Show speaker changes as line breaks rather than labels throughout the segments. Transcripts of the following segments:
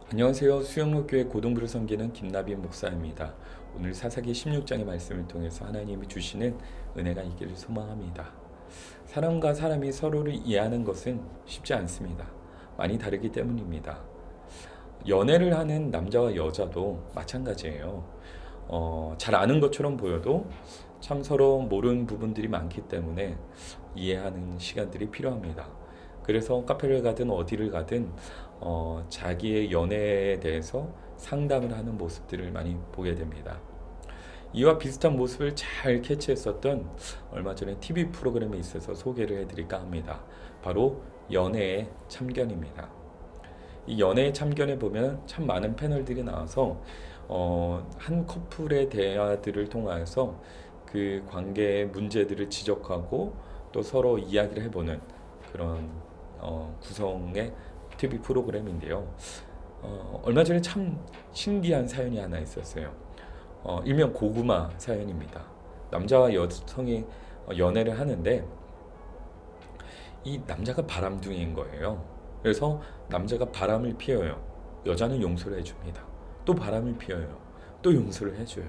안녕하세요. 수영록교회 고등부를 섬기는 김나빈 목사입니다. 오늘 사사기 16장의 말씀을 통해서 하나님이 주시는 은혜가 있기를 소망합니다. 사람과 사람이 서로를 이해하는 것은 쉽지 않습니다. 많이 다르기 때문입니다. 연애를 하는 남자와 여자도 마찬가지예요. 잘 아는 것처럼 보여도 참 서로 모르는 부분들이 많기 때문에 이해하는 시간들이 필요합니다. 그래서 카페를 가든 어디를 가든 자기의 연애에 대해서 상담을 하는 모습들을 많이 보게 됩니다. 이와 비슷한 모습을 잘 캐치했었던 얼마 전에 TV 프로그램에 있어서 소개를 해드릴까 합니다. 바로 연애의 참견입니다. 이 연애의 참견에 보면 참 많은 패널들이 나와서 한 커플의 대화들을 통해서 그 관계의 문제들을 지적하고 또 서로 이야기를 해보는 그런 구성의 TV 프로그램인데요. 얼마 전에 참 신기한 사연이 하나 있었어요. 일명 고구마 사연입니다. 남자와 여성이 연애를 하는데 이 남자가 바람둥이인 거예요. 그래서 남자가 바람을 피워요. 여자는 용서를 해줍니다. 또 바람을 피워요. 또 용서를 해줘요.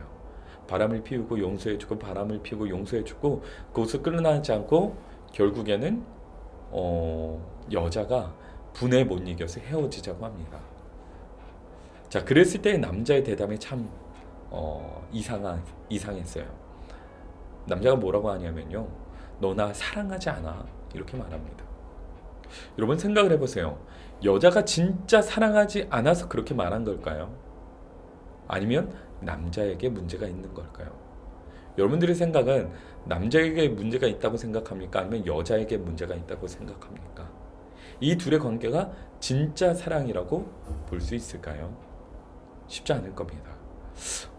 바람을 피우고 용서해주고 바람을 피우고 용서해주고 그것을 끝나지 않고 결국에는 여자가 분에 못 이겨서 헤어지자고 합니다. 자, 그랬을 때 남자의 대답이 참 이상했어요. 남자가 뭐라고 하냐면요, 너 나 사랑하지 않아, 이렇게 말합니다. 여러분 생각을 해보세요. 여자가 진짜 사랑하지 않아서 그렇게 말한 걸까요? 아니면 남자에게 문제가 있는 걸까요? 여러분들의 생각은 남자에게 문제가 있다고 생각합니까? 아니면 여자에게 문제가 있다고 생각합니까? 이 둘의 관계가 진짜 사랑이라고 볼 수 있을까요? 쉽지 않을 겁니다.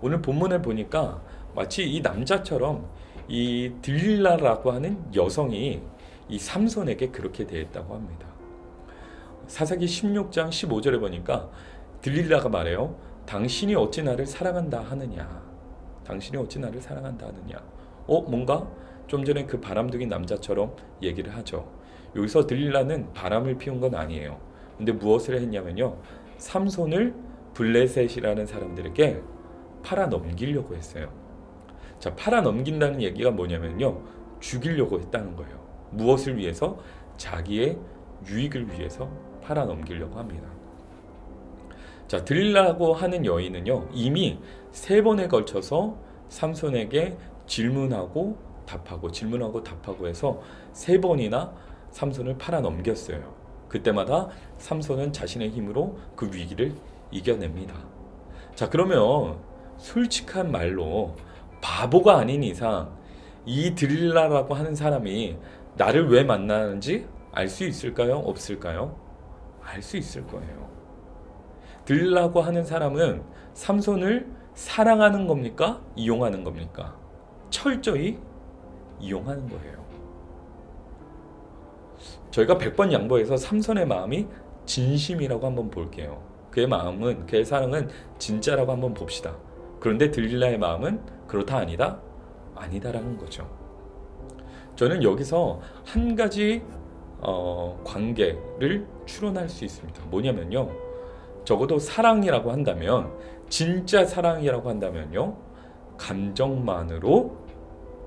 오늘 본문을 보니까 마치 이 남자처럼 이 들릴라라고 하는 여성이 이 삼손에게 그렇게 대했다고 합니다. 사사기 16장 15절에 보니까 들릴라가 말해요. 당신이 어찌 나를 사랑한다 하느냐. 당신이 어찌 나를 사랑한다 하느냐. 뭔가 좀 전에 그 바람둥이 남자처럼 얘기를 하죠. 여기서 들릴라는 바람을 피운 건 아니에요. 근데 무엇을 했냐면요, 삼손을 블레셋이라는 사람들에게 팔아 넘기려고 했어요. 자, 팔아 넘긴다는 얘기가 뭐냐면요, 죽이려고 했다는 거예요. 무엇을 위해서? 자기의 유익을 위해서 팔아 넘기려고 합니다. 자, 들릴라고 하는 여인은요, 이미 3번에 걸쳐서 삼손에게 질문하고 답하고 해서 3번이나 삼손을 팔아 넘겼어요. 그때마다 삼손은 자신의 힘으로 그 위기를 이겨냅니다. 자, 그러면 솔직한 말로 바보가 아닌 이상 이 들릴라라고 하는 사람이 나를 왜 만나는지 알 수 있을까요? 없을까요? 알 수 있을 거예요. 들릴라고 하는 사람은 삼손을 사랑하는 겁니까? 이용하는 겁니까? 철저히 이용하는 거예요. 저희가 100번 양보해서 삼손의 마음이 진심이라고 한번 볼게요. 그의 사랑은 진짜라고 한번 봅시다. 그런데 들릴라의 마음은 그렇다 아니다? 아니다라는 거죠. 저는 여기서 한 가지 관계를 추론할 수 있습니다. 뭐냐면요, 적어도 사랑이라고 한다면, 진짜 사랑이라고 한다면요, 감정만으로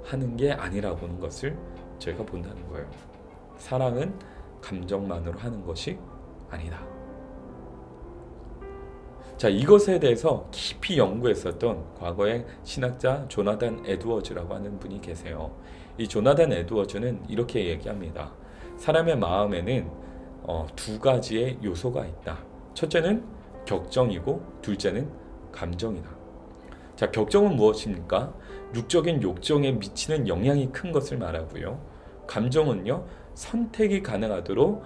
하는 게 아니라는 것을 저희가 본다는 거예요. 사랑은 감정만으로 하는 것이 아니다. 자, 이것에 대해서 깊이 연구했었던 과거의 신학자 조나단 에드워즈라고 하는 분이 계세요. 이 조나단 에드워즈는 이렇게 얘기합니다. 사람의 마음에는 2가지의 요소가 있다. 첫째는 격정이고 둘째는 감정이다. 자, 격정은 무엇입니까? 육적인 욕정에 미치는 영향이 큰 것을 말하고요. 감정은요, 선택이 가능하도록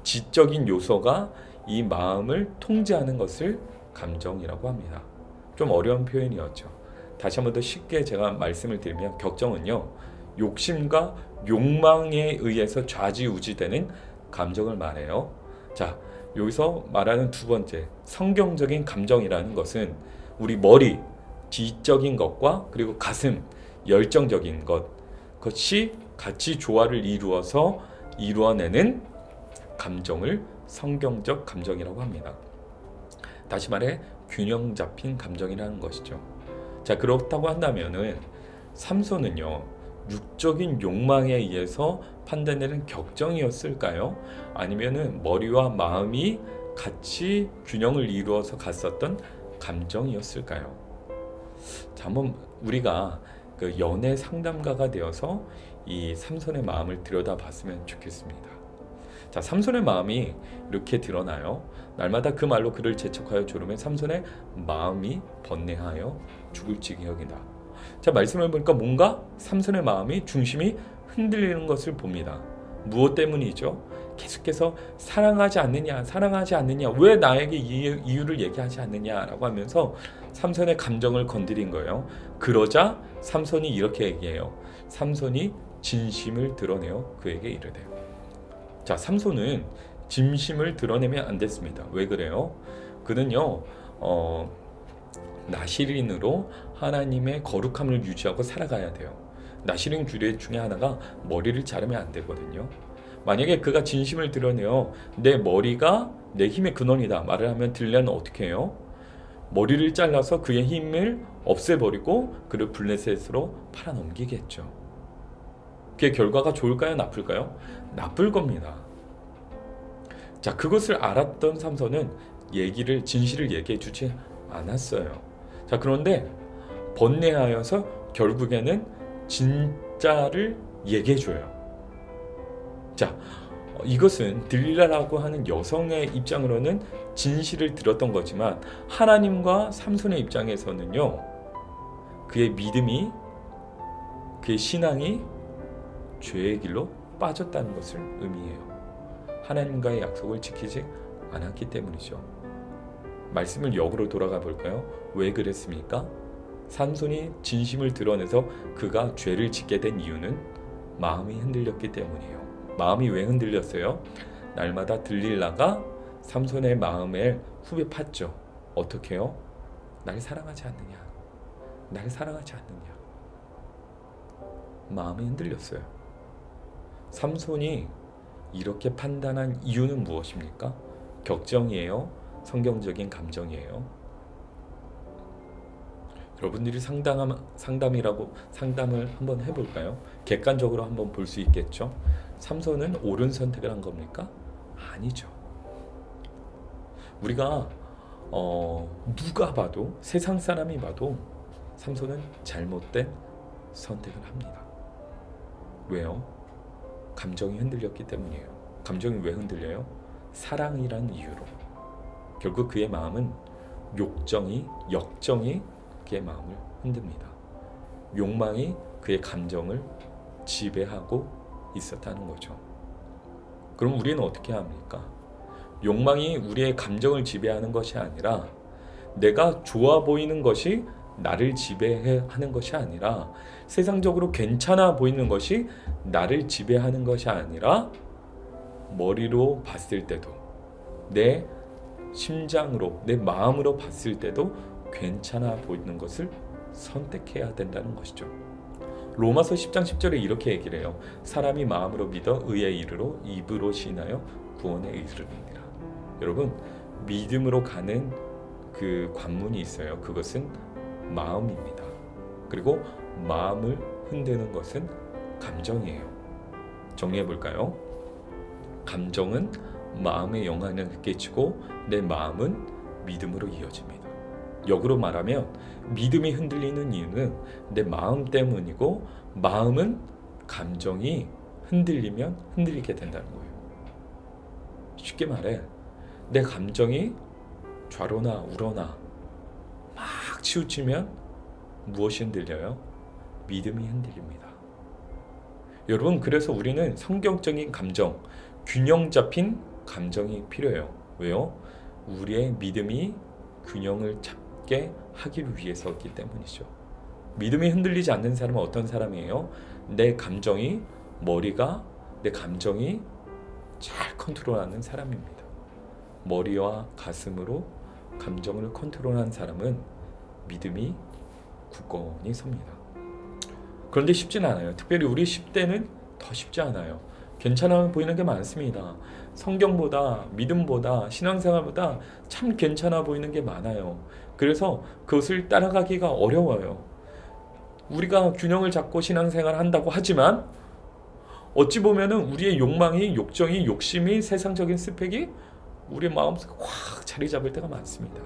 지적인 요소가 이 마음을 통제하는 것을 감정이라고 합니다. 좀 어려운 표현이었죠. 다시 한 번 더 쉽게 제가 말씀을 드리면, 격정은요, 욕심과 욕망에 의해서 좌지우지되는 감정을 말해요. 자, 여기서 말하는 두 번째, 성경적인 감정이라는 것은 우리 머리, 지적인 것과 그리고 가슴, 열정적인 것이 같이 조화를 이루어서 이루어내는 감정을 성경적 감정이라고 합니다. 다시 말해 균형 잡힌 감정이라는 것이죠. 자, 그렇다고 한다면은 삼손은요, 육적인 욕망에 의해서 판단되는 격정이었을까요? 아니면은 머리와 마음이 같이 균형을 이루어서 갔었던 감정이었을까요? 자, 한번 우리가 그 연애 상담가가 되어서 이 삼손의 마음을 들여다봤으면 좋겠습니다. 자, 삼손의 마음이 이렇게 드러나요. 날마다 그 말로 그를 재촉하여 조르면 삼손의 마음이 번뇌하여 죽을 지경이다. 자, 말씀을 보니까 뭔가 삼손의 마음이 중심이 흔들리는 것을 봅니다. 무엇 때문이죠? 계속해서 사랑하지 않느냐, 사랑하지 않느냐, 왜 나에게 이유를 얘기하지 않느냐라고 하면서 삼손의 감정을 건드린 거예요. 그러자 삼손이 이렇게 얘기해요. 삼손이 진심을 드러내어 그에게 이르되. 자, 삼손은 진심을 드러내면 안 됐습니다. 왜 그래요? 그는요, 나시린으로 하나님의 거룩함을 유지하고 살아가야 돼요. 나시린 규례 중에 하나가 머리를 자르면 안 되거든요. 만약에 그가 진심을 드러내어 내 머리가 내 힘의 근원이다 말을 하면 들려는 어떻게 해요? 머리를 잘라서 그의 힘을 없애버리고 그를 블레셋으로 팔아넘기겠죠. 그의 결과가 좋을까요? 나쁠까요? 나쁠 겁니다. 자, 그것을 알았던 삼손은 진실을 얘기해 주지 않았어요. 자, 그런데 번뇌하여서 결국에는 진짜를 얘기해 줘요. 자, 이것은 들릴라라고 하는 여성의 입장으로는 진실을 들었던 거지만 하나님과 삼손의 입장에서는요, 그의 믿음이, 그의 신앙이 죄의 길로 빠졌다는 것을 의미해요. 하나님과의 약속을 지키지 않았기 때문이죠. 말씀을 역으로 돌아가 볼까요? 왜 그랬습니까? 삼손이 진심을 드러내서 그가 죄를 짓게 된 이유는 마음이 흔들렸기 때문이에요. 마음이 왜 흔들렸어요? 날마다 들릴라가 삼손의 마음에 후벼 팠죠. 어떻게 해요? 날 사랑하지 않느냐, 날 사랑하지 않느냐. 마음이 흔들렸어요. 삼손이 이렇게 판단한 이유는 무엇입니까? 격정이에요? 성경적인 감정이에요? 여러분들이 상담을 한번 해볼까요? 객관적으로 한번 볼 수 있겠죠? 삼손은 옳은 선택을 한 겁니까? 아니죠. 우리가 누가 봐도, 세상 사람이 봐도 삼손은 잘못된 선택을 합니다. 왜요? 감정이 흔들렸기 때문이에요. 감정이 왜 흔들려요? 사랑이라는 이유로. 결국 그의 마음은 역정이 그의 마음을 흔듭니다. 욕망이 그의 감정을 지배하고 있었다는 거죠. 그럼 우리는 어떻게 합니까? 욕망이 우리의 감정을 지배하는 것이 아니라, 내가 좋아 보이는 것이 나를 지배하는 것이 아니라, 세상적으로 괜찮아 보이는 것이 나를 지배하는 것이 아니라, 머리로 봤을 때도, 내 심장으로, 내 마음으로 봤을 때도 괜찮아 보이는 것을 선택해야 된다는 것이죠. 로마서 10장 10절에 이렇게 얘기를 해요. 사람이 마음으로 믿어 의에 이르러 입으로 시인하여 구원에 이르느니라. 여러분, 믿음으로 가는 그 관문이 있어요. 그것은 마음입니다. 그리고 마음을 흔드는 것은 감정이에요. 정리해 볼까요? 감정은 마음에 영향을 끼치고 내 마음은 믿음으로 이어집니다. 역으로 말하면 믿음이 흔들리는 이유는 내 마음 때문이고, 마음은 감정이 흔들리면 흔들리게 된다는 거예요. 쉽게 말해, 내 감정이 좌로나 우로나 막 치우치면 무엇이 흔들려요? 믿음이 흔들립니다. 여러분, 그래서 우리는 성경적인 감정, 균형 잡힌 감정이 필요해요. 왜요? 우리의 믿음이 균형을 잡게 하기 위해서이기 때문이죠. 믿음이 흔들리지 않는 사람은 어떤 사람이에요? 내 감정이, 내 감정이 잘 컨트롤하는 사람입니다. 머리와 가슴으로 감정을 컨트롤하는 사람은 믿음이 굳건히 섭니다. 그런데 쉽진 않아요. 특별히 우리 10대는 더 쉽지 않아요. 괜찮아 보이는 게 많습니다. 성경보다, 믿음보다, 신앙생활보다 참 괜찮아 보이는 게 많아요. 그래서 그것을 따라가기가 어려워요. 우리가 균형을 잡고 신앙생활을 한다고 하지만 어찌 보면은 우리의 욕망이, 욕정이, 욕심이, 세상적인 스펙이 우리의 마음속에 확 자리 잡을 때가 많습니다.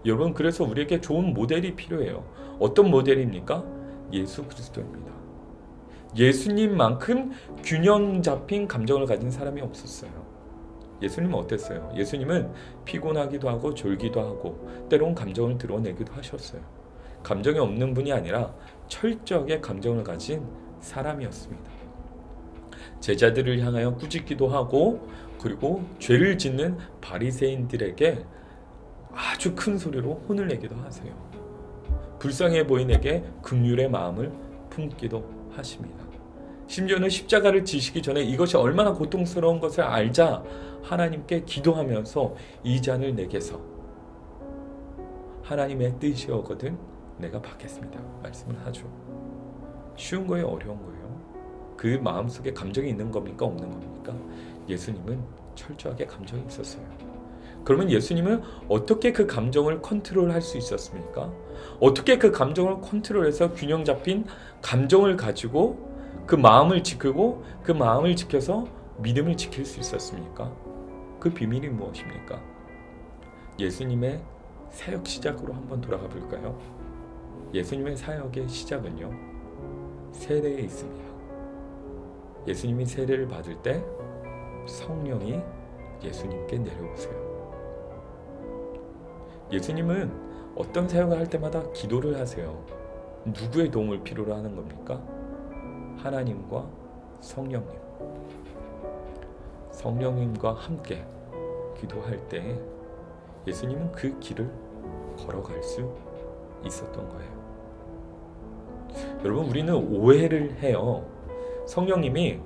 여러분, 그래서 우리에게 좋은 모델이 필요해요. 어떤 모델입니까? 예수 그리스도입니다. 예수님만큼 균형 잡힌 감정을 가진 사람이 없었어요. 예수님은 어땠어요? 예수님은 피곤하기도 하고 졸기도 하고 때론 감정을 드러내기도 하셨어요. 감정이 없는 분이 아니라 철저하게 감정을 가진 사람이었습니다. 제자들을 향하여 꾸짖기도 하고, 그리고 죄를 짓는 바리새인들에게 아주 큰 소리로 혼을 내기도 하세요. 불쌍해 보인에게 긍휼의 마음을 품기도 하십니다. 심지어는 십자가를 지시기 전에 이것이 얼마나 고통스러운 것을 알자 하나님께 기도하면서 이 잔을 내게서 하나님의 뜻이오거든 내가 받겠습니다 말씀을 하죠. 쉬운 거예요, 어려운 거예요? 그 마음속에 감정이 있는 겁니까, 없는 겁니까? 예수님은 철저하게 감정이 있었어요. 그러면 예수님은 어떻게 그 감정을 컨트롤할 수 있었습니까? 어떻게 그 감정을 컨트롤해서 균형 잡힌 감정을 가지고 그 마음을 지키고 그 마음을 지켜서 믿음을 지킬 수 있었습니까? 그 비밀이 무엇입니까? 예수님의 사역 시작으로 한번 돌아가 볼까요? 예수님의 사역의 시작은요, 세례에 있습니다. 예수님이 세례를 받을 때 성령이 예수님께 내려오세요. 예수님은 어떤 사역을 할 때마다 기도를 하세요. 누구의 도움을 필요로 하는 겁니까? 하나님과 성령님. 성령님과 함께 기도할 때 예수님은 그 길을 걸어갈 수 있었던 거예요. 여러분, 우리는 오해를 해요. 성령님이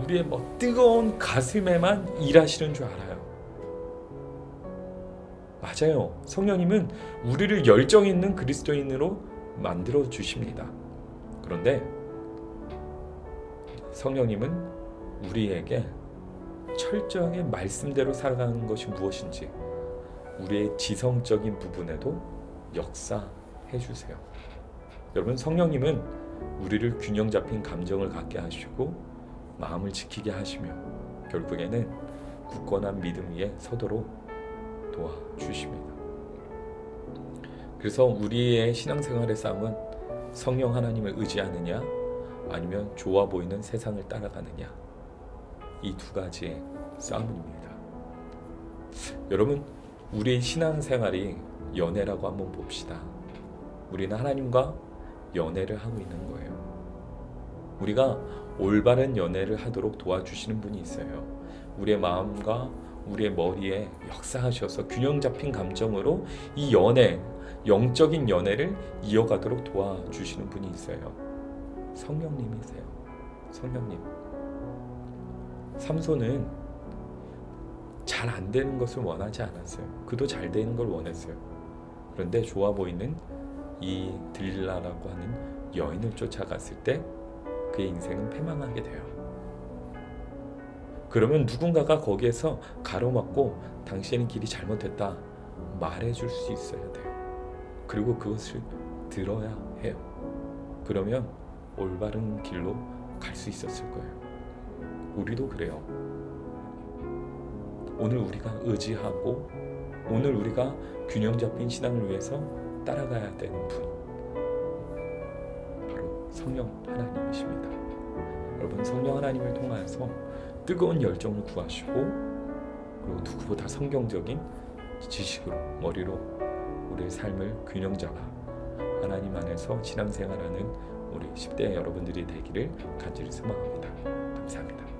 우리의 뜨거운 가슴에만 일하시는 줄 알아요. 맞아요. 성령님은 우리를 열정 있는 그리스도인으로 만들어 주십니다. 그런데 성령님은 우리에게 철저하게 말씀대로 살아가는 것이 무엇인지 우리의 지성적인 부분에도 역사해 주세요. 여러분, 성령님은 우리를 균형 잡힌 감정을 갖게 하시고 마음을 지키게 하시며 결국에는 굳건한 믿음 위에 서도록 도와주십니다. 그래서 우리의 신앙생활의 싸움은 성령 하나님을 의지하느냐 아니면 좋아 보이는 세상을 따라가느냐, 이 두 가지의 싸움입니다. 여러분, 우리의 신앙생활이 연애라고 한번 봅시다. 우리는 하나님과 연애를 하고 있는 거예요. 우리가 올바른 연애를 하도록 도와주시는 분이 있어요. 우리의 마음과 우리의 머리에 역사하셔서 균형 잡힌 감정으로 이 연애, 영적인 연애를 이어가도록 도와주시는 분이 있어요. 성령님이세요. 성령님. 삼손은 잘 안 되는 것을 원하지 않았어요. 그도 잘 되는 걸 원했어요. 그런데 좋아 보이는 이 들릴라라고 하는 여인을 쫓아갔을 때 그의 인생은 패망하게 돼요. 그러면 누군가가 거기에서 가로막고 당신의 길이 잘못됐다 말해줄 수 있어야 돼요. 그리고 그것을 들어야 해요. 그러면 올바른 길로 갈 수 있었을 거예요. 우리도 그래요. 오늘 우리가 의지하고 오늘 우리가 균형 잡힌 신앙을 위해서 따라가야 되는 분, 바로 성령 하나님이십니다. 여러분, 성령 하나님을 통해서 뜨거운 열정을 구하시고, 그리고 누구보다 성경적인 지식으로, 머리로 우리의 삶을 균형 잡아 하나님 안에서 신앙생활하는 우리 10대 여러분들이 되기를 간절히 소망합니다. 감사합니다.